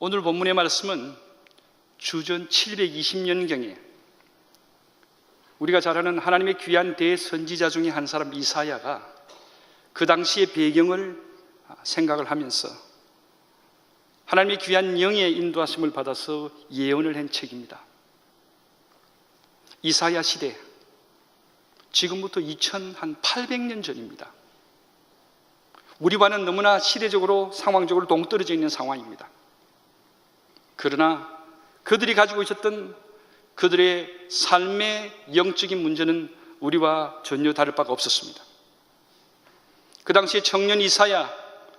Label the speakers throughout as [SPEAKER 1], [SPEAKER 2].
[SPEAKER 1] 오늘 본문의 말씀은 주전 720년경에 우리가 잘 아는 하나님의 귀한 대선지자 중에 한 사람 이사야가 그 당시의 배경을 생각을 하면서 하나님의 귀한 영의 인도하심을 받아서 예언을 한 책입니다. 이사야 시대, 지금부터 2800년 전입니다. 우리와는 너무나 시대적으로 상황적으로 동떨어져 있는 상황입니다. 그러나 그들이 가지고 있었던 그들의 삶의 영적인 문제는 우리와 전혀 다를 바가 없었습니다. 그 당시에 청년 이사야,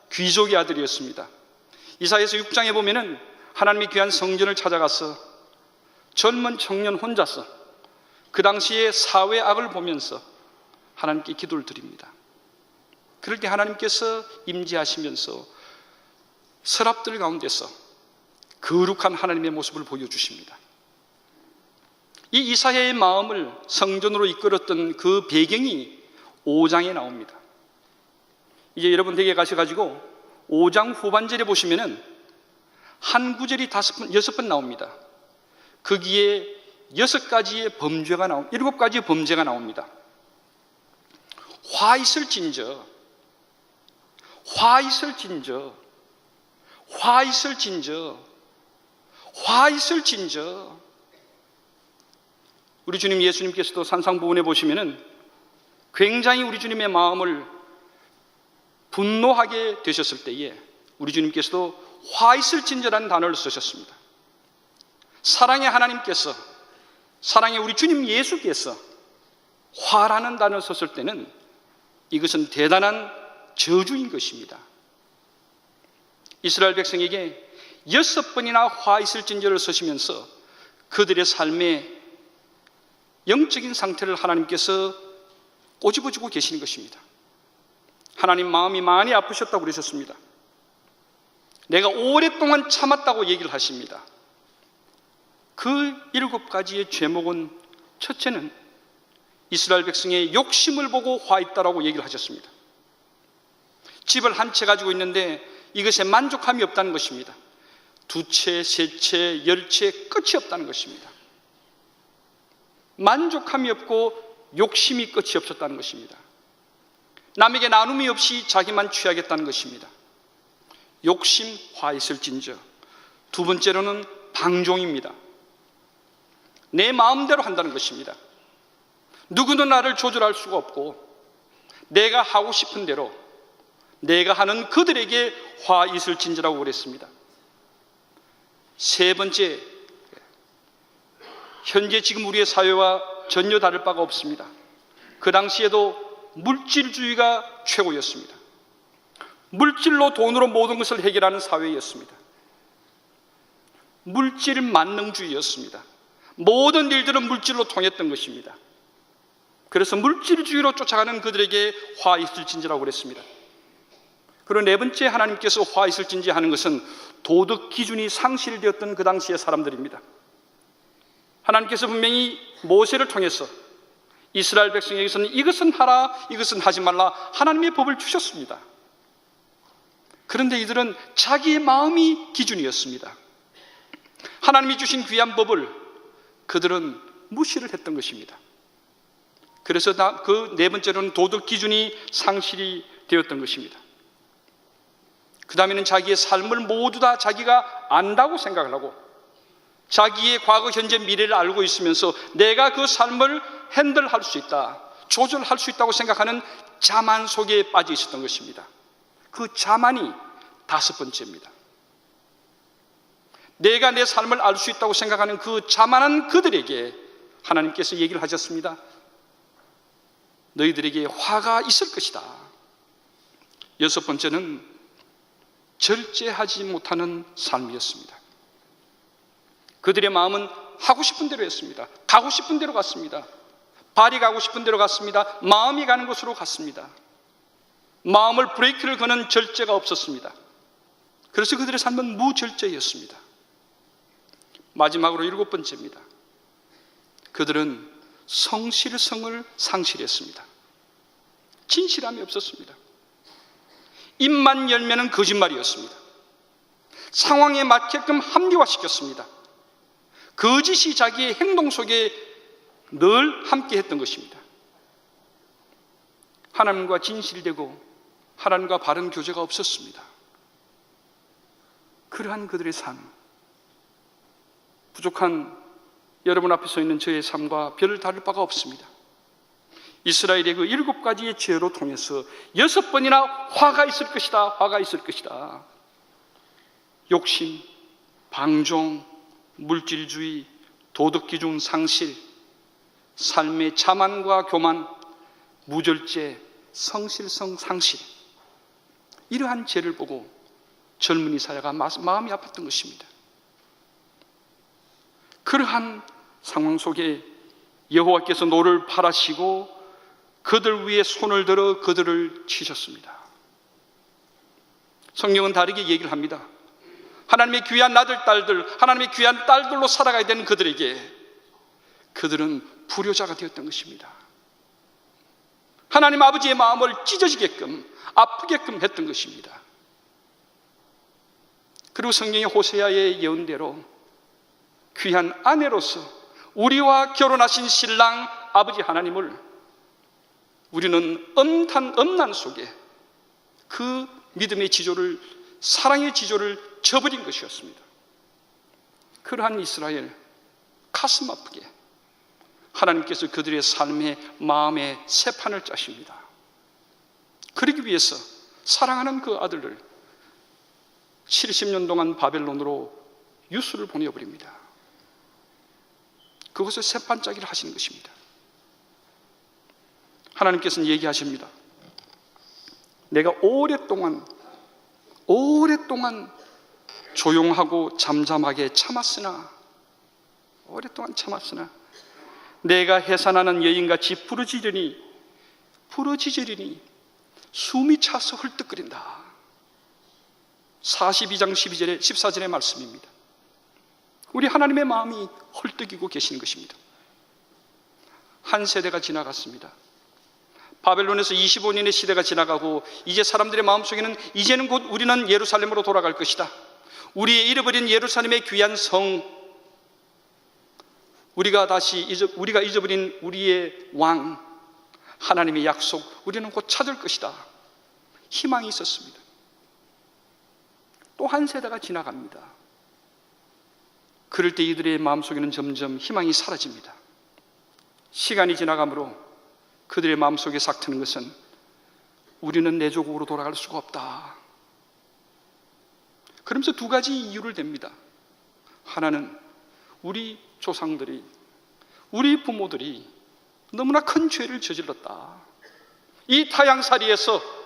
[SPEAKER 1] 귀족의 아들이었습니다. 이사야서 6장에 보면은 하나님의 귀한 성전을 찾아가서 젊은 청년 혼자서 그 당시의 사회 악을 보면서 하나님께 기도를 드립니다. 그럴 때 하나님께서 임재하시면서 서랍들 가운데서 거룩한 하나님의 모습을 보여주십니다. 이 이사야의 마음을 성전으로 이끌었던 그 배경이 5장에 나옵니다. 이제 여러분 댁에 가셔가지고 5장 후반절에 보시면은 한 구절이 6번 나옵니다. 거기에 6가지의 범죄가 7가지의 범죄가 나옵니다. 화 있을진저, 화 있을진저, 화 있을진저, 화 있을진저. 우리 주님 예수님께서도 산상보훈에 보시면은 굉장히 우리 주님의 마음을 분노하게 되셨을 때에 우리 주님께서도 화 있을진저라는 단어를 쓰셨습니다. 사랑의 하나님께서, 사랑의 우리 주님 예수께서 화라는 단어를 썼을 때는 이것은 대단한 저주인 것입니다. 이스라엘 백성에게 6번이나 화 있을진저를 쓰시면서 그들의 삶의 영적인 상태를 하나님께서 꼬집어주고 계시는 것입니다. 하나님 마음이 많이 아프셨다고 그러셨습니다. 내가 오랫동안 참았다고 얘기를 하십니다. 그 7가지의 죄목은, 첫째는 이스라엘 백성의 욕심을 보고 화 있다라고 얘기를 하셨습니다. 집을 한 채 가지고 있는데 이것에 만족함이 없다는 것입니다. 2채, 3채, 10채 끝이 없다는 것입니다. 만족함이 없고 욕심이 끝이 없었다는 것입니다. 남에게 나눔이 없이 자기만 취하겠다는 것입니다. 욕심, 화 있을진저. 2번째로는 방종입니다. 내 마음대로 한다는 것입니다. 누구도 나를 조절할 수가 없고 내가 하고 싶은 대로 내가 하는 그들에게 화 있을진저라고 그랬습니다. 3번째, 현재 지금 우리의 사회와 전혀 다를 바가 없습니다. 그 당시에도 물질주의가 최고였습니다. 물질로, 돈으로 모든 것을 해결하는 사회였습니다. 물질 만능주의였습니다. 모든 일들은 물질로 통했던 것입니다. 그래서 물질주의로 쫓아가는 그들에게 화 있을진저라고 그랬습니다. 그리고 4번째 하나님께서 화 있을진저 하는 것은 도덕 기준이 상실되었던 그 당시의 사람들입니다. 하나님께서 분명히 모세를 통해서 이스라엘 백성에게서는 이것은 하라, 이것은 하지 말라 하나님의 법을 주셨습니다. 그런데 이들은 자기의 마음이 기준이었습니다. 하나님이 주신 귀한 법을 그들은 무시를 했던 것입니다. 그래서 그 4번째로는 도덕 기준이 상실이 되었던 것입니다. 그 다음에는 자기의 삶을 모두 다 자기가 안다고 생각을 하고 자기의 과거, 현재, 미래를 알고 있으면서 내가 그 삶을 핸들할 수 있다, 조절할 수 있다고 생각하는 자만 속에 빠져 있었던 것입니다. 그 자만이 5번째입니다. 내가 내 삶을 알 수 있다고 생각하는 그 자만한 그들에게 하나님께서 얘기를 하셨습니다. 너희들에게 화가 있을 것이다. 6번째는 절제하지 못하는 삶이었습니다. 그들의 마음은 하고 싶은 대로 했습니다. 가고 싶은 대로 갔습니다. 발이 가고 싶은 대로 갔습니다. 마음이 가는 곳으로 갔습니다. 마음을 브레이크를 거는 절제가 없었습니다. 그래서 그들의 삶은 무절제였습니다. 마지막으로 7번째입니다. 그들은 성실성을 상실했습니다. 진실함이 없었습니다. 입만 열면은 거짓말이었습니다. 상황에 맞게끔 합리화시켰습니다. 거짓이 자기의 행동 속에 늘 함께 했던 것입니다. 하나님과 진실되고 하나님과 바른 교제가 없었습니다. 그러한 그들의 삶, 부족한 여러분 앞에 서 있는 저의 삶과 별 다를 바가 없습니다. 이스라엘의 그 7가지의 죄로 통해서 6번이나 화가 있을 것이다, 화가 있을 것이다. 욕심, 방종, 물질주의, 도덕기준 상실, 삶의 자만과 교만, 무절제, 성실성 상실, 이러한 죄를 보고 젊은 이사야가 마음이 아팠던 것입니다. 그러한 상황 속에 여호와께서 노를 바라시고 그들 위에 손을 들어 그들을 치셨습니다. 성경은 다르게 얘기를 합니다. 하나님의 귀한 아들, 딸들, 하나님의 귀한 딸들로 살아가야 되는 그들에게 그들은 불효자가 되었던 것입니다. 하나님 아버지의 마음을 찢어지게끔, 아프게끔 했던 것입니다. 그리고 성경의 호세아의 예언대로 귀한 아내로서 우리와 결혼하신 신랑 아버지 하나님을 우리는 엄난 속에 그 믿음의 지조를, 사랑의 지조를 저버린 것이었습니다. 그러한 이스라엘, 가슴 아프게 하나님께서 그들의 삶의 마음에 새 판을 짜십니다. 그러기 위해서 사랑하는 그 아들을 70년 동안 바벨론으로 유수를 보내버립니다. 그것을 새 판 짜기를 하시는 것입니다. 하나님께서는 얘기하십니다. 내가 오랫동안 조용하고 잠잠하게 참았으나, 오랫동안 참았으나 내가 해산하는 여인같이 부르짖으니 숨이 차서 헐떡거린다. 42장 14절의 말씀입니다. 우리 하나님의 마음이 헐떡이고 계시는 것입니다. 한 세대가 지나갔습니다. 바벨론에서 25년의 시대가 지나가고 이제 사람들의 마음속에는 이제는 곧 우리는 예루살렘으로 돌아갈 것이다. 우리의 잃어버린 예루살렘의 귀한 성, 우리가 잊어버린 우리의 왕, 하나님의 약속, 우리는 곧 찾을 것이다. 희망이 있었습니다. 또 한 세대가 지나갑니다. 그럴 때 이들의 마음속에는 점점 희망이 사라집니다. 시간이 지나가므로 그들의 마음속에 삭트는 것은 우리는 내 조국으로 돌아갈 수가 없다. 그러면서 두 가지 이유를 댑니다. 하나는 우리 조상들이, 우리 부모들이 너무나 큰 죄를 저질렀다. 이 타향살이에서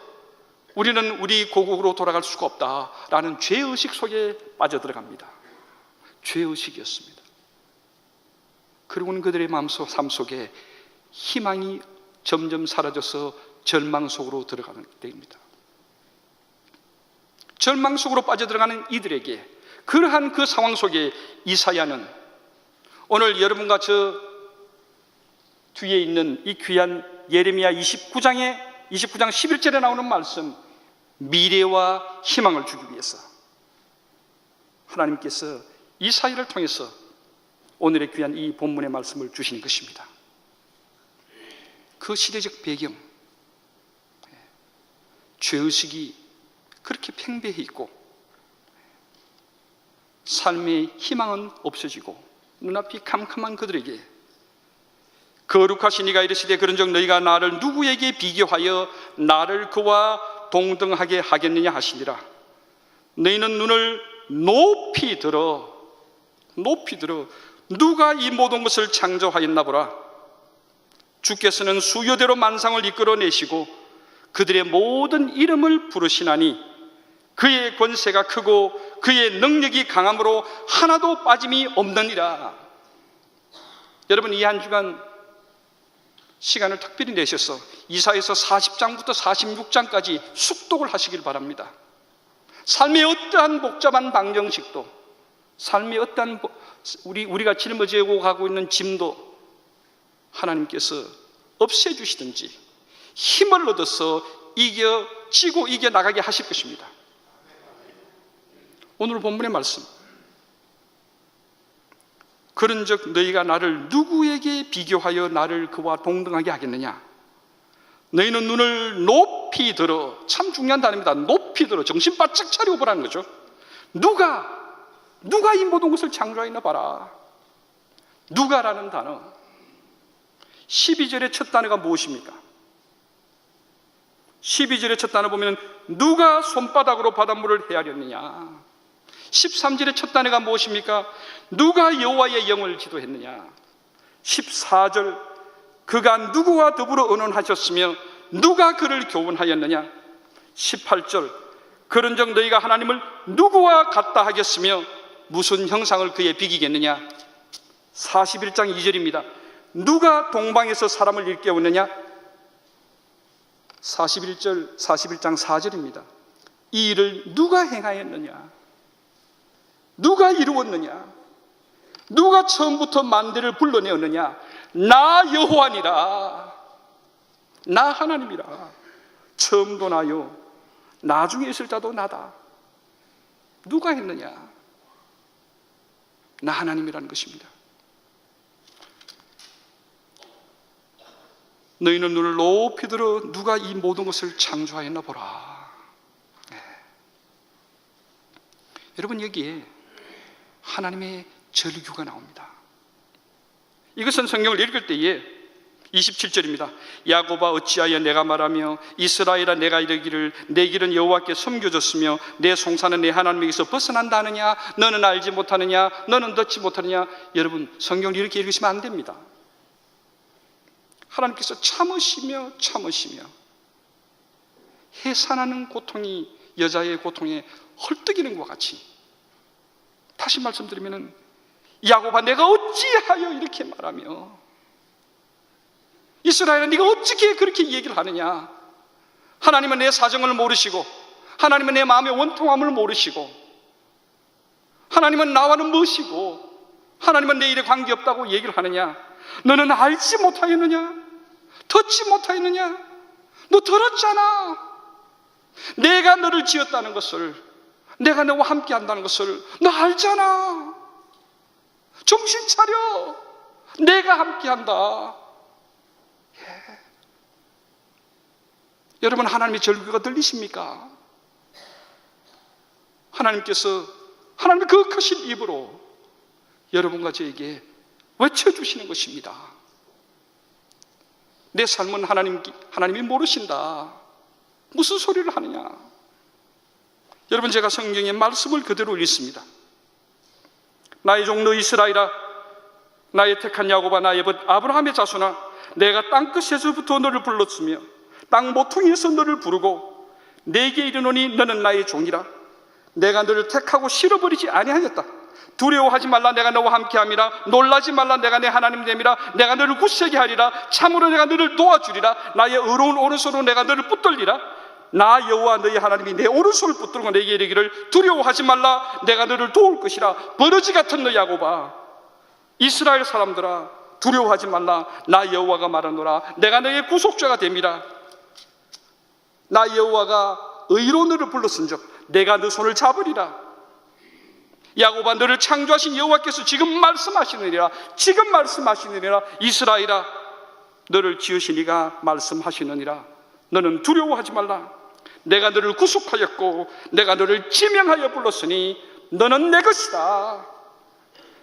[SPEAKER 1] 우리는 우리 고국으로 돌아갈 수가 없다라는 죄의식 속에 빠져들어갑니다. 죄의식이었습니다. 그리고는 그들의 삶 속에 희망이 점점 사라져서 절망 속으로 들어가는 때입니다. 절망 속으로 빠져들어가는 이들에게, 그러한 그 상황 속에 이사야는 오늘 여러분과 저 뒤에 있는 이 귀한 예레미야 29장 11절에 나오는 말씀, 미래와 희망을 주기 위해서 하나님께서 이사야를 통해서 오늘의 귀한 이 본문의 말씀을 주시는 것입니다. 그 시대적 배경, 죄의식이 그렇게 팽배해 있고 삶의 희망은 없어지고 눈앞이 캄캄한 그들에게 거룩하신 이가 이르시되 그런즉 너희가 나를 누구에게 비교하여 나를 그와 동등하게 하겠느냐 하시니라. 너희는 눈을 높이 들어 누가 이 모든 것을 창조하였나 보라. 주께서는 수요대로 만상을 이끌어내시고 그들의 모든 이름을 부르시나니 그의 권세가 크고 그의 능력이 강함으로 하나도 빠짐이 없느니라. 여러분, 이 한 주간 시간을 특별히 내셔서 이사야서 40장부터 46장까지 숙독을 하시길 바랍니다. 삶의 어떠한 복잡한 방정식도, 삶의 어떠한 우리가 짊어지고 가고 있는 짐도 하나님께서 없애주시든지 힘을 얻어서 이겨지고 이겨나가게 하실 것입니다. 오늘 본문의 말씀. 그런즉 너희가 나를 누구에게 비교하여 나를 그와 동등하게 하겠느냐? 너희는 눈을 높이 들어. 참 중요한 단어입니다. 높이 들어. 정신 바짝 차리고 보라는 거죠. 누가 이 모든 것을 창조하였나 봐라. 누가라는 단어. 12절의 첫 단어가 무엇입니까? 12절의 첫 단어 보면 누가 손바닥으로 바닷물을 헤아렸느냐? 13절의 첫 단어가 무엇입니까? 누가 여호와의 영을 지도했느냐? 14절 그가 누구와 더불어 언언하셨으며 누가 그를 교훈하였느냐? 18절 그런즉 너희가 하나님을 누구와 같다 하겠으며 무슨 형상을 그에 비기겠느냐? 41장 2절입니다. 누가 동방에서 사람을 일깨웠느냐? 41장 4절입니다. 이 일을 누가 행하였느냐? 누가 이루었느냐? 누가 처음부터 만대를 불러내었느냐? 나 여호와니라. 나 하나님이라. 처음도 나요, 나중에 있을 자도 나다. 누가 했느냐? 나 하나님이라는 것입니다. 너희는 눈을 높이 들어 누가 이 모든 것을 창조하였나 보라. 네. 여러분, 여기에 하나님의 절규가 나옵니다. 이것은 성경을 읽을 때에 27절입니다. 야곱아 어찌하여 내가 말하며 이스라엘아 내가 이르기를 내 길은 여호와께 섬겨졌으며 내 송사는 내 하나님에게서 벗어난다 하느냐? 너는 알지 못하느냐? 너는 듣지 못하느냐? 여러분, 성경을 이렇게 읽으시면 안 됩니다. 하나님께서 참으시며 해산하는 고통이 여자의 고통에 헐떡이는 것 같이, 다시 말씀드리면 야곱아 내가 어찌하여 이렇게 말하며 이스라엘아 네가 어떻게 그렇게 얘기를 하느냐? 하나님은 내 사정을 모르시고 하나님은 내 마음의 원통함을 모르시고 하나님은 나와는 무엇이고 하나님은 내 일에 관계없다고 얘기를 하느냐? 너는 알지 못하였느냐? 듣지 못하였느냐? 너 들었잖아. 내가 너를 지었다는 것을, 내가 너와 함께 한다는 것을 너 알잖아. 정신 차려. 내가 함께 한다. 예. 여러분, 하나님의 절규가 들리십니까? 하나님께서 하나님의 그 크신 입으로 여러분과 저에게 외쳐주시는 것입니다. 내 삶은 하나님이 모르신다. 무슨 소리를 하느냐? 여러분, 제가 성경의 말씀을 그대로 읽습니다. 나의 종로 이스라엘아, 나의 택한 야곱아, 나의 벗 아브라함의 자손아, 내가 땅끝에서부터 너를 불렀으며 땅 모퉁이에서 너를 부르고 내게 이르노니 너는 나의 종이라. 내가 너를 택하고 실어버리지 아니하였다. 두려워하지 말라, 내가 너와 함께함이라. 놀라지 말라, 내가 내 하나님 됨이라. 내가 너를 굳세게 하리라. 참으로 내가 너를 도와주리라. 나의 의로운 오른손으로 내가 너를 붙들리라. 나 여호와 너희 하나님이 내 오른손을 붙들고 내게 이르기를 두려워하지 말라, 내가 너를 도울 것이라. 버러지 같은 너 야곱아, 이스라엘 사람들아, 두려워하지 말라. 나 여호와가 말하노라. 내가 너의 구속자가 됨이라. 나 여호와가 의로 너를 불렀은즉 내가 너 손을 잡으리라. 야곱아, 너를 창조하신 여호와께서 지금 말씀하시느니라. 지금 말씀하시느니라. 이스라엘아, 너를 지으신 이가 말씀하시느니라. 너는 두려워하지 말라. 내가 너를 구속하였고 내가 너를 지명하여 불렀으니 너는 내 것이다.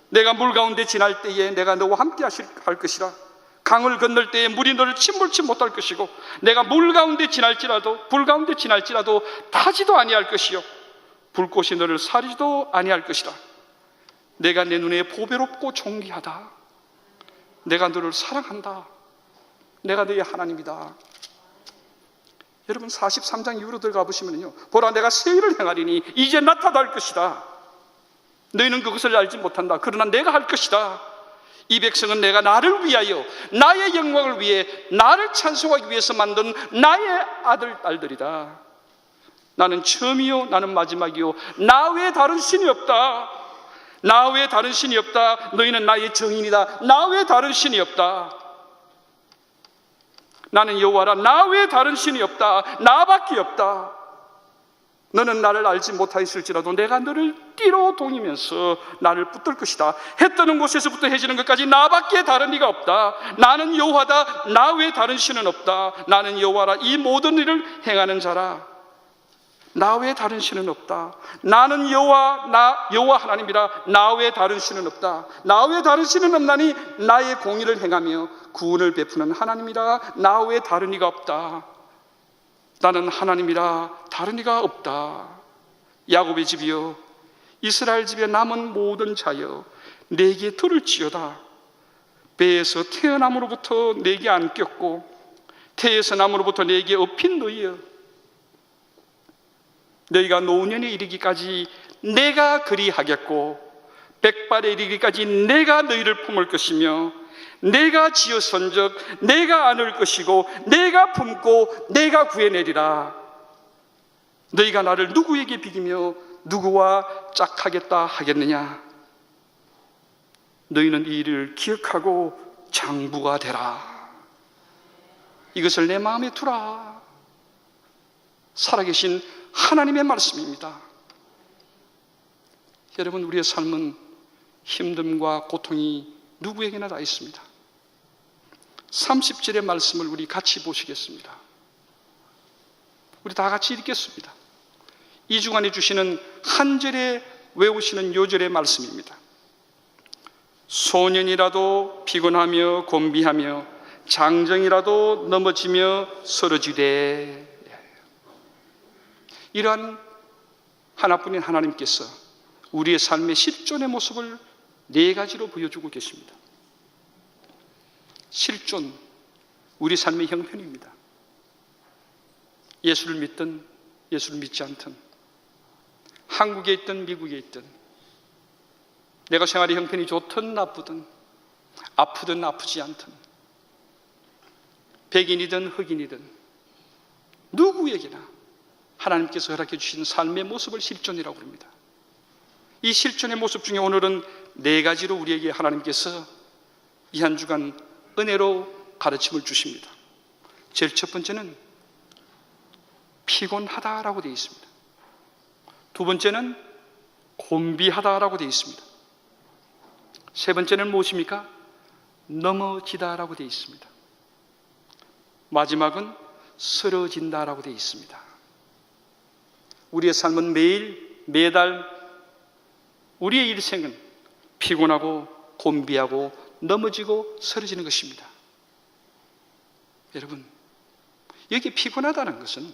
[SPEAKER 1] 내가 물 가운데 지날 때에 내가 너와 함께 할 것이라. 강을 건널 때에 물이 너를 침몰치 못할 것이고 내가 물 가운데 지날지라도 불 가운데 지날지라도 타지도 아니할 것이요 불꽃이 너를 사리지도 아니할 것이라. 내가 내 눈에 보배롭고 존귀하다. 내가 너를 사랑한다. 내가 너의 하나님이다. 여러분, 43장 이후로 들어가 보시면요, 보라 내가 새 일을 행하리니 이제 나타날 것이다. 너희는 그것을 알지 못한다. 그러나 내가 할 것이다. 이 백성은 내가 나를 위하여 나의 영광을 위해 나를 찬송하기 위해서 만든 나의 아들 딸들이다. 나는 처음이요 나는 마지막이요 나 외에 다른 신이 없다. 나 외에 다른 신이 없다. 너희는 나의 정인이다. 나 외에 다른 신이 없다. 나는 여호와라. 나 외에 다른 신이 없다. 나밖에 없다. 너는 나를 알지 못하였을지라도 내가 너를 띠로 동이면서 나를 붙들 것이다. 해 뜨는 곳에서부터 해 지는 것까지 나밖에 다른 이가 없다. 나는 여호와다. 나 외에 다른 신은 없다. 나는 여호와라. 이 모든 일을 행하는 자라. 나 외에 다른 신은 없다. 나는 여호와, 나 여호와 하나님이라. 나 외에 다른 신은 없다. 나 외에 다른 신은 없나니 나의 공의를 행하며 구원을 베푸는 하나님이라. 나 외에 다른 이가 없다. 나는 하나님이라 다른 이가 없다. 야곱의 집이여, 이스라엘 집에 남은 모든 자여, 내게 들을지어다. 배에서 태어남으로부터 내게 안겼고 태에서 남으로부터 내게 업힌 너희여, 너희가 노년에 이르기까지 내가 그리하겠고 백발에 이르기까지 내가 너희를 품을 것이며 내가 지어선적 내가 안을 것이고 내가 품고 내가 구해내리라. 너희가 나를 누구에게 비기며 누구와 짝하겠다 하겠느냐? 너희는 이 일을 기억하고 장부가 되라. 이것을 내 마음에 두라. 살아계신 하나님의 말씀입니다. 여러분, 우리의 삶은 힘듦과 고통이 누구에게나 다 있습니다. 30절의 말씀을 우리 같이 보시겠습니다. 우리 다 같이 읽겠습니다. 이 주간에 주시는 한 절에 외우시는 요절의 말씀입니다. 소년이라도 피곤하며 곤비하며 장정이라도 넘어지며 쓰러지되. 이러한 하나뿐인 하나님께서 우리의 삶의 실존의 모습을 네 가지로 보여주고 계십니다. 실존, 우리 삶의 형편입니다. 예수를 믿든 예수를 믿지 않든, 한국에 있든 미국에 있든, 내가 생활의 형편이 좋든 나쁘든, 아프든 아프지 않든, 백인이든 흑인이든 누구에게나 하나님께서 허락해 주신 삶의 모습을 실존이라고 합니다. 이 실존의 모습 중에 오늘은 네 가지로 우리에게 하나님께서 이 한 주간 은혜로 가르침을 주십니다. 제일 첫 번째는 피곤하다라고 되어 있습니다. 두 번째는 곤비하다라고 되어 있습니다. 세 번째는 무엇입니까? 넘어지다라고 되어 있습니다. 마지막은 쓰러진다라고 되어 있습니다. 우리의 삶은 매일, 매달, 우리의 일생은 피곤하고 곤비하고 넘어지고 쓰러지는 것입니다. 여러분, 여기 피곤하다는 것은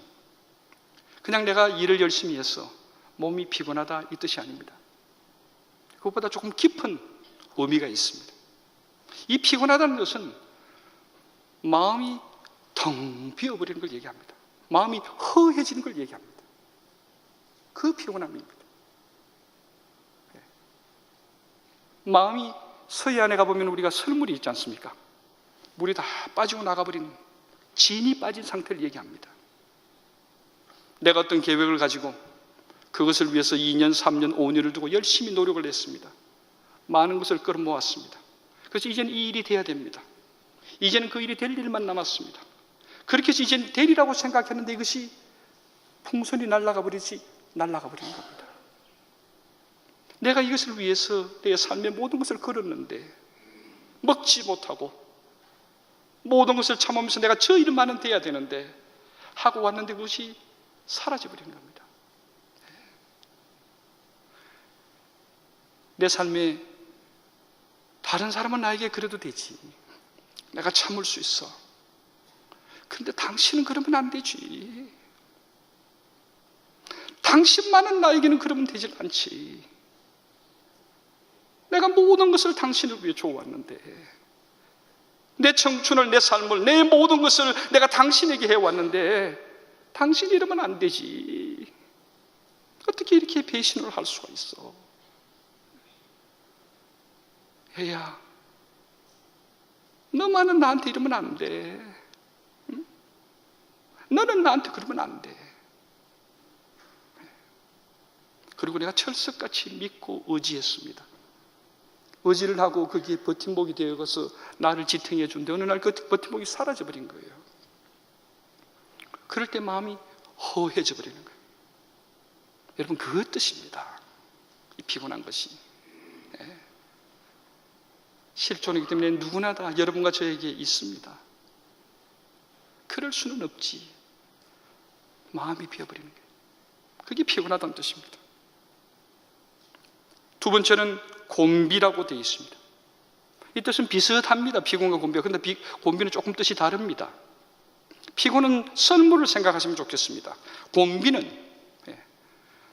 [SPEAKER 1] 그냥 내가 일을 열심히 해서 몸이 피곤하다 이 뜻이 아닙니다. 그것보다 조금 깊은 의미가 있습니다. 이 피곤하다는 것은 마음이 텅 비어버리는 걸 얘기합니다. 마음이 허해지는 걸 얘기합니다. 그 피곤함입니다. 마음이 서해 안에 가보면 우리가 설물이 있지 않습니까? 물이 다 빠지고 나가버린, 진이 빠진 상태를 얘기합니다. 내가 어떤 계획을 가지고 그것을 위해서 2년, 3년, 5년을 두고 열심히 노력을 했습니다. 많은 것을 끌어모았습니다. 그래서 이제는 이 일이 돼야 됩니다. 이제는 그 일이 될 일만 남았습니다. 그렇게 해서 이제는 되리라고 생각했는데 이것이 풍선이 날아가 버리는 겁니다. 내가 이것을 위해서 내 삶의 모든 것을 걸었는데 먹지 못하고 모든 것을 참으면서 내가 저 일만은 돼야 되는데 하고 왔는데 그것이 사라져버리는 겁니다. 내 삶에 다른 사람은 나에게 그래도 되지, 내가 참을 수 있어. 그런데 당신은 그러면 안 되지. 당신만은 나에게는 그러면 되질 않지. 내가 모든 것을 당신을 위해 줘왔는데, 내 청춘을, 내 삶을, 내 모든 것을 내가 당신에게 해왔는데 당신이 이러면 안 되지. 어떻게 이렇게 배신을 할 수가 있어? 혜야, 너만은 나한테 이러면 안 돼. 응? 너는 나한테 그러면 안 돼. 그리고 내가 철석같이 믿고 의지했습니다. 의지를 하고 거기에 버팀목이 되어서 나를 지탱해 준데 어느 날 그 버팀목이 사라져버린 거예요. 그럴 때 마음이 허해져 버리는 거예요. 여러분, 그 뜻입니다. 이 피곤한 것이. 실존이기 때문에 누구나 다 여러분과 저에게 있습니다. 그럴 수는 없지. 마음이 비어버리는 거예요. 그게 피곤하다는 뜻입니다. 두 번째는 곤비라고 되어 있습니다. 이 뜻은 비슷합니다. 피곤과 곤비가. 그런데 곤비는 조금 뜻이 다릅니다. 피곤은 썰물을 생각하시면 좋겠습니다. 곤비는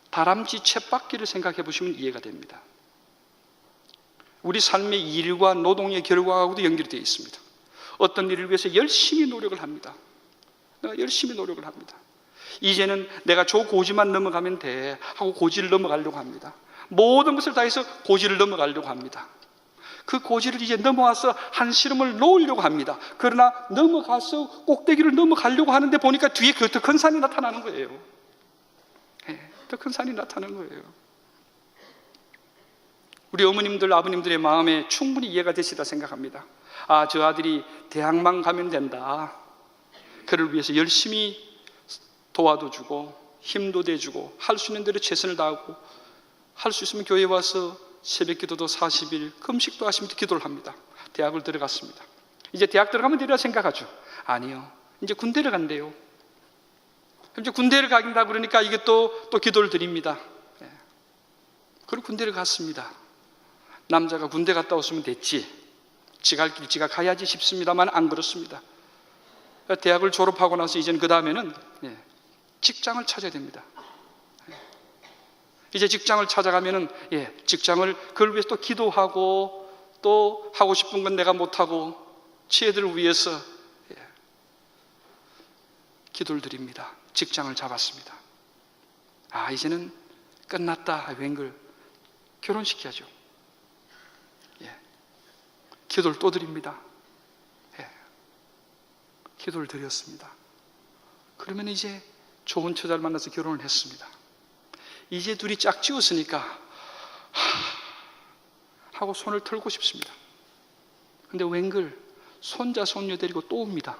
[SPEAKER 1] 다람쥐 쳇바퀴를 생각해 보시면 이해가 됩니다. 우리 삶의 일과 노동의 결과하고도 연결되어 있습니다. 어떤 일을 위해서 열심히 노력을 합니다. 내가 열심히 노력을 합니다. 이제는 내가 저 고지만 넘어가면 돼 하고 고지를 넘어가려고 합니다. 모든 것을 다해서 고지를 넘어가려고 합니다. 그 고지를 이제 넘어와서 한시름을 놓으려고 합니다. 그러나 넘어가서 꼭대기를 넘어가려고 하는데 보니까 뒤에 그 더 큰 산이 나타나는 거예요. 더 큰 산이 나타나는 거예요. 우리 어머님들, 아버님들의 마음에 충분히 이해가 되시다 생각합니다. 아, 저 아들이 대학만 가면 된다. 그를 위해서 열심히 도와도 주고 힘도 대주고 할 수 있는 대로 최선을 다하고 할 수 있으면 교회에 와서 새벽 기도도 40일, 금식도 하시면서 기도를 합니다. 대학을 들어갔습니다. 이제 대학 들어가면 되리라 생각하죠. 아니요. 이제 군대를 간대요. 이제 군대를 가긴다 그러니까 이게 또 기도를 드립니다. 그리고 군대를 갔습니다. 남자가 군대 갔다 왔으면 됐지. 지 갈 길 지가 가야지 싶습니다만 안 그렇습니다. 대학을 졸업하고 나서 이제는 그 다음에는 직장을 찾아야 됩니다. 이제 직장을 찾아가면은 직장을 그걸 위해서 또 기도하고 또 하고 싶은 건 내가 못하고 지혜들을 위해서 기도를 드립니다. 직장을 잡았습니다. 아, 이제는 끝났다. 웬걸 결혼시켜야죠. 기도를 또 드립니다. 기도를 드렸습니다. 그러면 이제 좋은 처자를 만나서 결혼을 했습니다. 이제 둘이 짝지었으니까 하고 손을 털고 싶습니다. 근데 웬걸 손자 손녀 데리고 또 옵니다.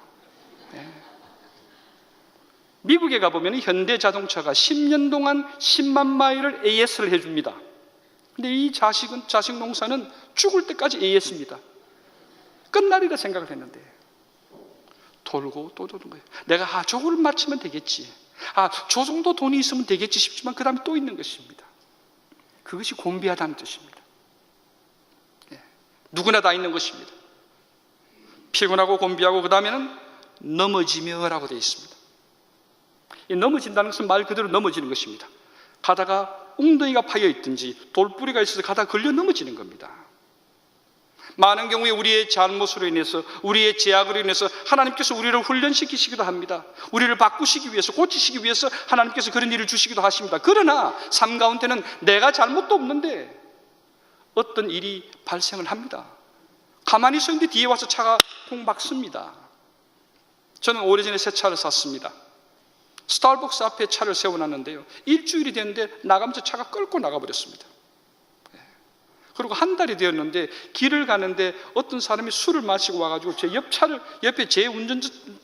[SPEAKER 1] 미국에 가보면 현대자동차가 10년 동안 10만 마일을 AS를 해줍니다. 근데 이 자식 농사는 죽을 때까지 AS입니다. 끝날이라 생각을 했는데 돌고 또 도는 거예요. 내가 저걸 맞추면 되겠지. 저 정도 돈이 있으면 되겠지 싶지만 그 다음에 또 있는 것입니다. 그것이 곤비하다는 뜻입니다. 누구나 다 있는 것입니다. 피곤하고 곤비하고 그 다음에는 넘어지며라고 되어 있습니다. 이 넘어진다는 것은 말 그대로 넘어지는 것입니다. 가다가 웅덩이가 파여 있든지 돌뿌리가 있어서 가다가 걸려 넘어지는 겁니다. 많은 경우에 우리의 잘못으로 인해서 우리의 죄악으로 인해서 하나님께서 우리를 훈련시키시기도 합니다. 우리를 바꾸시기 위해서 고치시기 위해서 하나님께서 그런 일을 주시기도 하십니다. 그러나 삶 가운데는 내가 잘못도 없는데 어떤 일이 발생을 합니다. 가만히 서 있는데 뒤에 와서 차가 콩 박습니다. 저는 오래전에 새 차를 샀습니다. 스타벅스 앞에 차를 세워놨는데요, 일주일이 됐는데 나가면서 차가 끌고 나가버렸습니다. 그리고 한 달이 되었는데 길을 가는데 어떤 사람이 술을 마시고 와가지고 제 옆에 제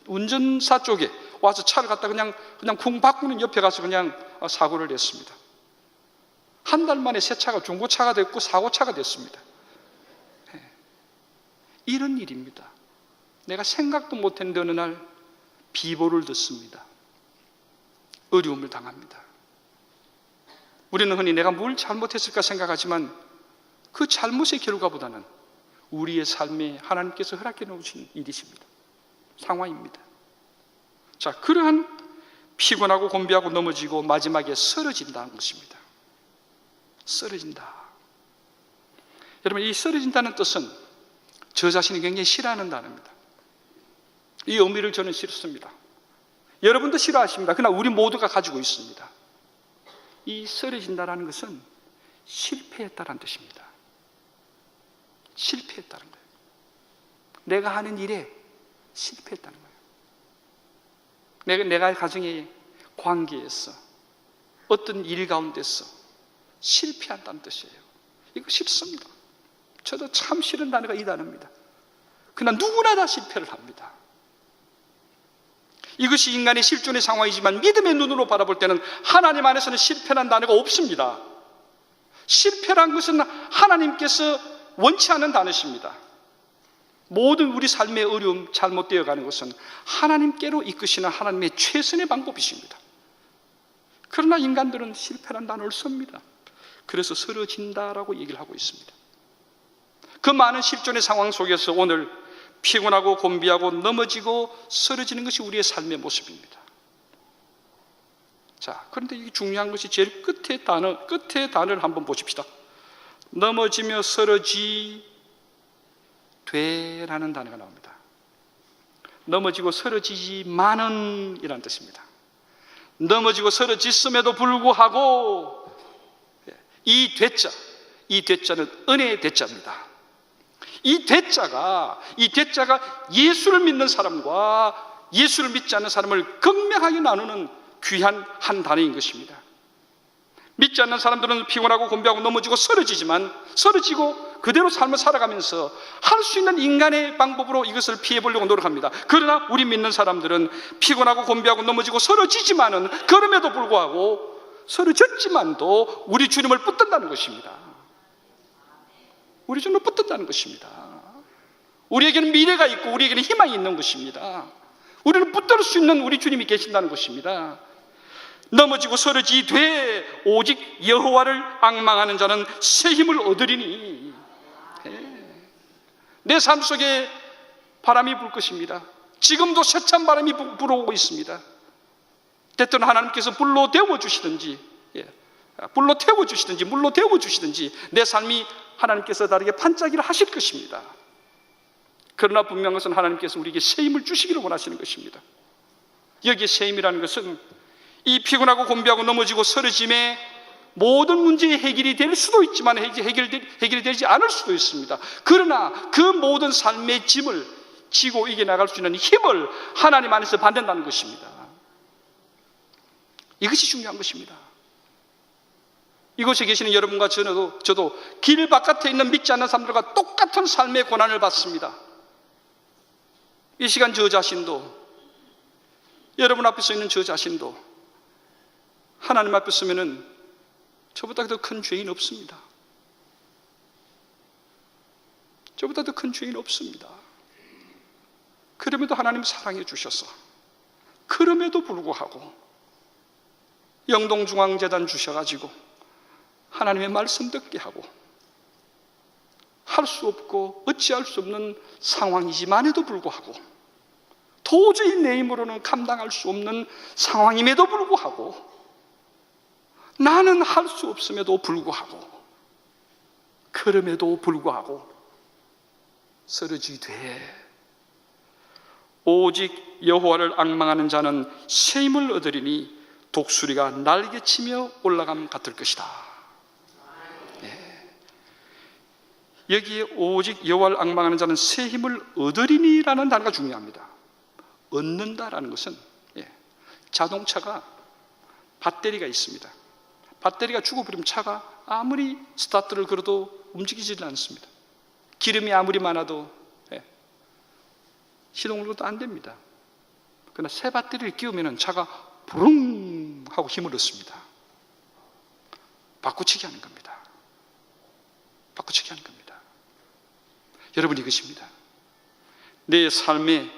[SPEAKER 1] 운전사 쪽에 와서 차를 갖다 그냥 쿵 바꾸는 옆에 가서 그냥 사고를 냈습니다. 한 달 만에 새 차가 중고차가 됐고 사고차가 됐습니다. 이런 일입니다. 내가 생각도 못했는데 어느 날 비보를 듣습니다. 어려움을 당합니다. 우리는 흔히 내가 뭘 잘못했을까 생각하지만 그 잘못의 결과보다는 우리의 삶에 하나님께서 허락해 놓으신 일이십니다. 상황입니다. 자, 그러한 피곤하고 곤비하고 넘어지고 마지막에 쓰러진다는 것입니다. 쓰러진다. 여러분, 이 쓰러진다는 뜻은 저 자신이 굉장히 싫어하는 단어입니다. 이 의미를 저는 싫습니다. 여러분도 싫어하십니다. 그러나 우리 모두가 가지고 있습니다. 이 쓰러진다는 것은 실패했다는 뜻입니다. 실패했다는 거예요. 내가 하는 일에 실패했다는 거예요. 내가 가정의 관계에서 어떤 일 가운데서 실패한다는 뜻이에요. 이거 싫습니다. 저도 참 싫은 단어가 이 단어입니다. 그러나 누구나 다 실패를 합니다. 이것이 인간의 실존의 상황이지만 믿음의 눈으로 바라볼 때는 하나님 안에서는 실패란 단어가 없습니다. 실패란 것은 하나님께서 원치 않는 단어십니다. 모든 우리 삶의 어려움, 잘못되어 가는 것은 하나님께로 이끄시는 하나님의 최선의 방법이십니다. 그러나 인간들은 실패란 단어를 씁니다. 그래서 쓰러진다라고 얘기를 하고 있습니다. 그 많은 실존의 상황 속에서 오늘 피곤하고 곤비하고 넘어지고 쓰러지는 것이 우리의 삶의 모습입니다. 자, 그런데 이 중요한 것이 제일 끝의 단어를 한번 보십시다. 넘어지며 쓰러지되라는 단어가 나옵니다. 넘어지고 쓰러지지만은 이란 뜻입니다. 넘어지고 쓰러졌음에도 불구하고 이 대자는 은혜의 대자입니다. 이 대자가 예수를 믿는 사람과 예수를 믿지 않는 사람을 극명하게 나누는 귀한 한 단어인 것입니다. 믿지 않는 사람들은 피곤하고 곤비하고 넘어지고 쓰러지고 그대로 삶을 살아가면서 할 수 있는 인간의 방법으로 이것을 피해보려고 노력합니다. 그러나 우리 믿는 사람들은 피곤하고 곤비하고 넘어지고 쓰러지지만은 그럼에도 불구하고 쓰러졌지만도 우리 주님을 붙든다는 것입니다. 우리 주님을 붙든다는 것입니다. 우리에게는 미래가 있고 우리에게는 희망이 있는 것입니다. 우리는 붙들 수 있는 우리 주님이 계신다는 것입니다. 넘어지고 쓰러지되 오직 여호와를 앙망하는 자는 새 힘을 얻으리니. 내 삶 속에 바람이 불 것입니다. 지금도 세찬 바람이 불어오고 있습니다. 때때는 하나님께서 불로 데워주시든지 물로 데워주시든지 내 삶이 하나님께서 다르게 반짝이를 하실 것입니다. 그러나 분명한 것은 하나님께서 우리에게 새 힘을 주시기를 원하시는 것입니다. 여기에 새 힘이라는 것은 이 피곤하고 곤비하고 넘어지고 쓰러짐의 모든 문제의 해결이 될 수도 있지만 해결이 되지 않을 수도 있습니다. 그러나 그 모든 삶의 짐을 지고 이겨나갈 수 있는 힘을 하나님 안에서 받는다는 것입니다. 이것이 중요한 것입니다. 이곳에 계시는 여러분과 저도 길 바깥에 있는 믿지 않는 사람들과 똑같은 삶의 고난을 받습니다. 이 시간 저 자신도, 여러분 앞에 서 있는 저 자신도 하나님 앞에 서면은 저보다 더 큰 죄인 없습니다. 저보다 더 큰 죄인 없습니다. 그럼에도 하나님 사랑해 주셔서 그럼에도 불구하고 영동중앙재단 주셔가지고 하나님의 말씀 듣게 하고 할 수 없고 어찌할 수 없는 상황이지만에도 불구하고 도저히 내 힘으로는 감당할 수 없는 상황임에도 불구하고 나는 할 수 없음에도 불구하고 그럼에도 불구하고 쓰러지되 오직 여호와를 앙망하는 자는 새 힘을 얻으리니 독수리가 날개치며 올라감 같을 것이다. 여기에 오직 여호와를 앙망하는 자는 새 힘을 얻으리니라는 단어가 중요합니다. 얻는다라는 것은 자동차가 배터리가 있습니다. 배터리가 죽어버리면 차가 아무리 스타트를 걸어도 움직이지는 않습니다. 기름이 아무리 많아도 시동을 걸어도 안 됩니다. 그러나 새 배터리를 끼우면 차가 부릉 하고 힘을 얻습니다. 바꾸치기 하는 겁니다. 바꾸치기 하는 겁니다. 여러분, 이것입니다. 내 삶의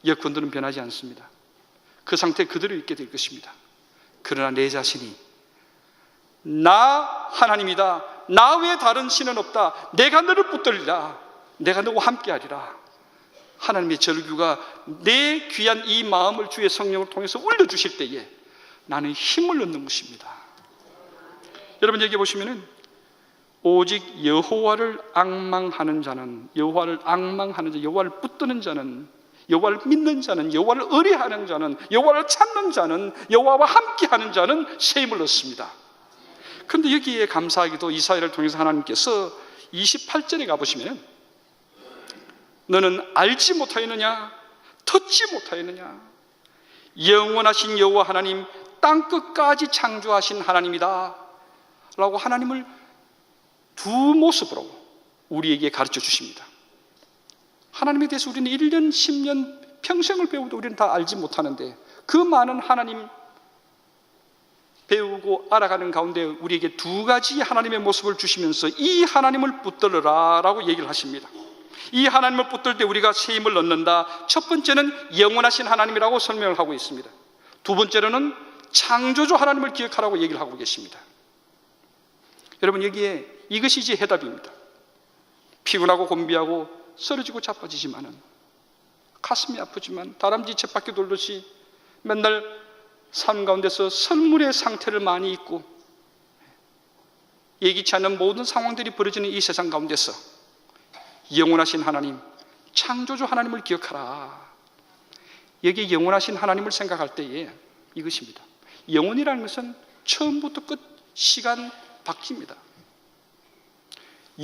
[SPEAKER 1] 여건들은 변하지 않습니다. 그 상태 그대로 있게 될 것입니다. 그러나 내 자신이 나 하나님이다, 나 외에 다른 신은 없다, 내가 너를 붙들리라, 내가 너와 함께하리라, 하나님의 절규가 내 귀한 이 마음을 주의 성령을 통해서 올려주실 때에 나는 힘을 얻는 것입니다. 여러분, 여기 보시면은 오직 여호와를 앙망하는 자는, 여호와를 붙드는 자는, 여호와를 믿는 자는, 여호와를 의뢰하는 자는, 여호와를 찾는 자는, 여호와와 함께하는 자는 새 힘을 얻습니다. 그런데 여기에 감사하게도 이사야를 통해서 하나님께서 28절에 가보시면 너는 알지 못하였느냐, 듣지 못하였느냐, 영원하신 여호와 하나님, 땅끝까지 창조하신 하나님이다 라고 하나님을 두 모습으로 우리에게 가르쳐 주십니다. 하나님에 대해서 우리는 1년, 10년 평생을 배워도 우리는 다 알지 못하는데, 그 많은 하나님 배우고 알아가는 가운데 우리에게 두 가지 하나님의 모습을 주시면서 이 하나님을 붙들으라 라고 얘기를 하십니다. 이 하나님을 붙들 때 우리가 새 힘을 얻는다. 첫 번째는 영원하신 하나님이라고 설명을 하고 있습니다. 두 번째로는 창조주 하나님을 기억하라고 얘기를 하고 계십니다. 여러분, 여기에 이것이 이제 해답입니다. 피곤하고 곤비하고 쓰러지고 자빠지지만은, 가슴이 아프지만 다람쥐 쳇바퀴 돌듯이 맨날 삶 가운데서 설물의 상태를 많이 잊고 예기치 않는 모든 상황들이 벌어지는 이 세상 가운데서 영원하신 하나님, 창조주 하나님을 기억하라. 여기 영원하신 하나님을 생각할 때에 이것입니다. 영원이라는 것은 처음부터 끝, 시간 바뀝니다.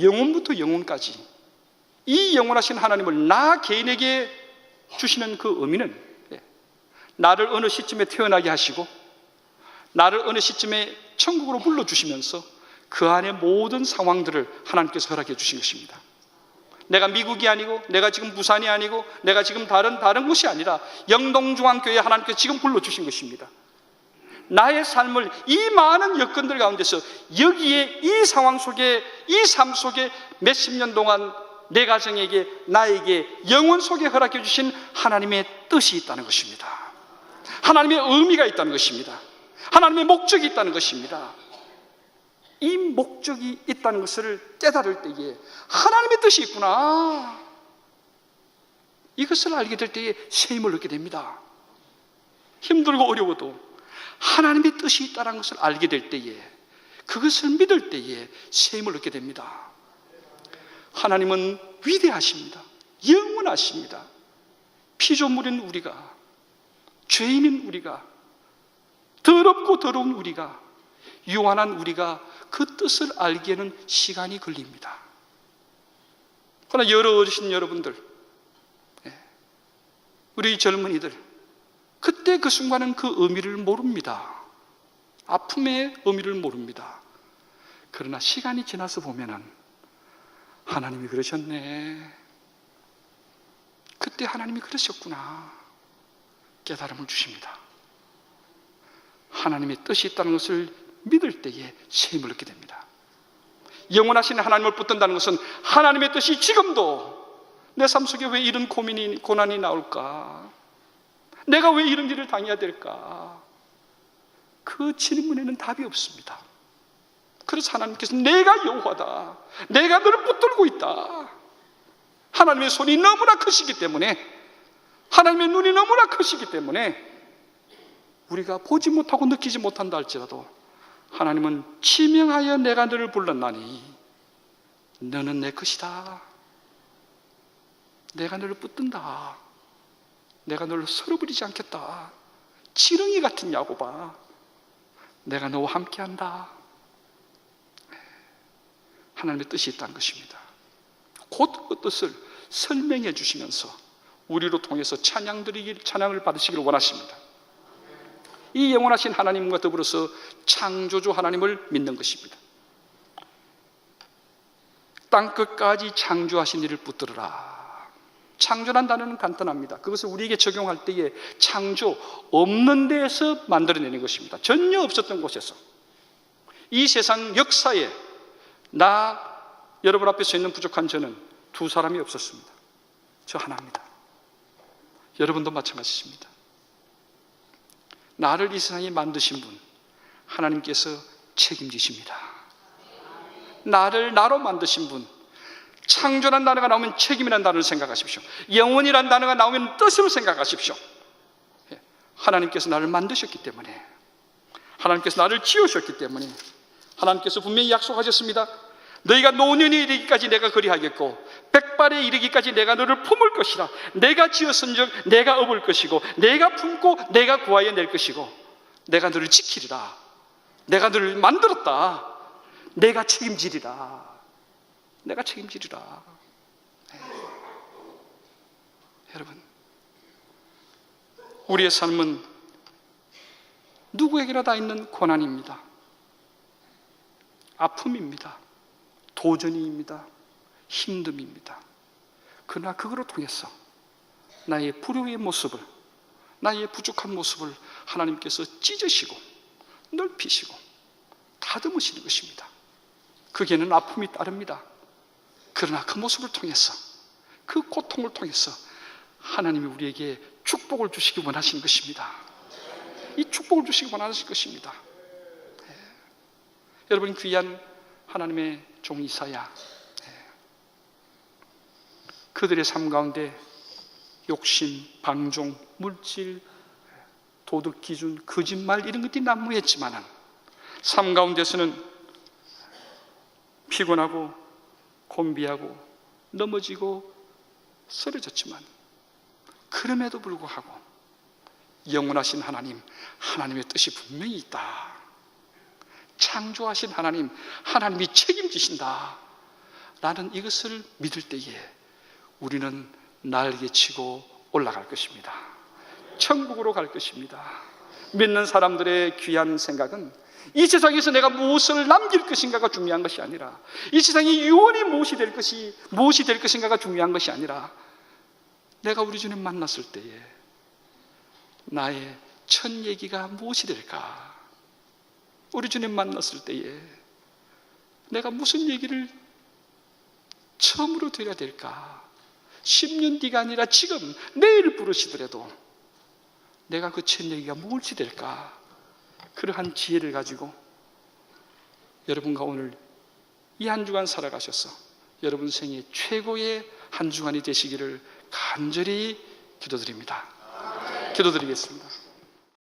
[SPEAKER 1] 영원부터 영원까지 이 영원하신 하나님을 나 개인에게 주시는 그 의미는, 나를 어느 시점에 태어나게 하시고 나를 어느 시점에 천국으로 불러주시면서 그 안에 모든 상황들을 하나님께서 허락해 주신 것입니다. 내가 미국이 아니고, 내가 지금 부산이 아니고, 내가 지금 다른 곳이 아니라 영동중앙교회에 하나님께서 지금 불러주신 것입니다. 나의 삶을 이 많은 여건들 가운데서 여기에 이 상황 속에, 이 삶 속에 몇십 년 동안 내 가정에게, 나에게 영원 속에 허락해 주신 하나님의 뜻이 있다는 것입니다. 하나님의 의미가 있다는 것입니다. 하나님의 목적이 있다는 것입니다. 이 목적이 있다는 것을 깨달을 때에 하나님의 뜻이 있구나, 이것을 알게 될 때에 새 힘을 얻게 됩니다. 힘들고 어려워도 하나님의 뜻이 있다는 것을 알게 될 때에, 그것을 믿을 때에 새 힘을 얻게 됩니다. 하나님은 위대하십니다. 영원하십니다. 피조물인 우리가, 죄인인 우리가, 더럽고 더러운 우리가, 유한한 우리가 그 뜻을 알기에는 시간이 걸립니다. 그러나 여러 어르신 여러분들, 우리 젊은이들, 그때 그 순간은 그 의미를 모릅니다. 아픔의 의미를 모릅니다. 그러나 시간이 지나서 보면은 하나님이 그러셨네, 그때 하나님이 그러셨구나, 깨달음을 주십니다. 하나님의 뜻이 있다는 것을 믿을 때에 새 힘을 얻게 됩니다. 영원하신 하나님을 붙든다는 것은 하나님의 뜻이 지금도 내 삶 속에 왜 이런 고난이 나올까? 내가 왜 이런 일을 당해야 될까? 그 질문에는 답이 없습니다. 그래서 하나님께서 내가 여호와다, 내가 너를 붙들고 있다. 하나님의 손이 너무나 크시기 때문에, 하나님의 눈이 너무나 크시기 때문에 우리가 보지 못하고 느끼지 못한다 할지라도 하나님은 치명하여 내가 너를 불렀나니 너는 내 것이다. 내가 너를 붙든다. 내가 너를 쓸어버리지 않겠다. 지렁이 같은 야곱아, 내가 너와 함께한다. 하나님의 뜻이 있다는 것입니다. 곧 그 뜻을 설명해 주시면서 우리로 통해서 찬양을 받으시기를 원하십니다. 이 영원하신 하나님과 더불어서 창조주 하나님을 믿는 것입니다. 땅끝까지 창조하신 이를 붙들어라. 창조란 단어는 간단합니다. 그것을 우리에게 적용할 때에 창조, 없는 데에서 만들어내는 것입니다. 전혀 없었던 곳에서. 이 세상 역사에 여러분 앞에 서 있는 부족한 저는 두 사람이 없었습니다. 저 하나입니다. 여러분도 마찬가지입니다. 나를 이 세상에 만드신 분, 하나님께서 책임지십니다. 나를 나로 만드신 분, 창조란 단어가 나오면 책임이라는 단어를 생각하십시오. 영원이라는 단어가 나오면 뜻으로 생각하십시오. 하나님께서 나를 만드셨기 때문에, 하나님께서 나를 지으셨기 때문에, 하나님께서 분명히 약속하셨습니다. 너희가 노년에 이르기까지 내가 그리하겠고 백발에 이르기까지 내가 너를 품을 것이라. 내가 지었은즉 내가 업을 것이고 내가 품고 내가 구하여 낼 것이고 내가 너를 지키리라. 내가 너를 만들었다. 내가 책임지리라. 내가 책임지리라. 여러분, 우리의 삶은 누구에게나 다 있는 고난입니다. 아픔입니다. 도전입니다. 힘듦입니다. 그러나 그거를 통해서 나의 불효의 모습을, 나의 부족한 모습을 하나님께서 찢으시고 넓히시고 다듬으시는 것입니다. 그게는 아픔이 따릅니다. 그러나 그 모습을 통해서, 그 고통을 통해서 하나님이 우리에게 축복을 주시기 원하시는 것입니다. 이 축복을 주시기 원하시는 것입니다. 여러분, 귀한 하나님의 종 이사야, 그들의 삶 가운데 욕심, 방종, 물질, 도덕 기준, 거짓말 이런 것들이 난무했지만은 삶 가운데서는 피곤하고 곤비하고 넘어지고 쓰러졌지만 그럼에도 불구하고 영원하신 하나님, 하나님의 뜻이 분명히 있다. 창조하신 하나님, 하나님이 책임지신다. 나는 이것을 믿을 때에 우리는 날개치고 올라갈 것입니다. 천국으로 갈 것입니다. 믿는 사람들의 귀한 생각은 이 세상에서 내가 무엇을 남길 것인가가 중요한 것이 아니라, 이 세상의 유언이 무엇이 될 것인가가 중요한 것이 아니라, 내가 우리 주님 만났을 때에 나의 첫 얘기가 무엇이 될까? 우리 주님 만났을 때에 내가 무슨 얘기를 처음으로 드려야 될까? 10년 뒤가 아니라 지금 내일 부르시더라도 내가 그 첫 얘기가 무엇이 될까? 그러한 지혜를 가지고 여러분과 오늘 이 한 주간 살아가셔서 여러분 생애 최고의 한 주간이 되시기를 간절히 기도드립니다. 기도드리겠습니다.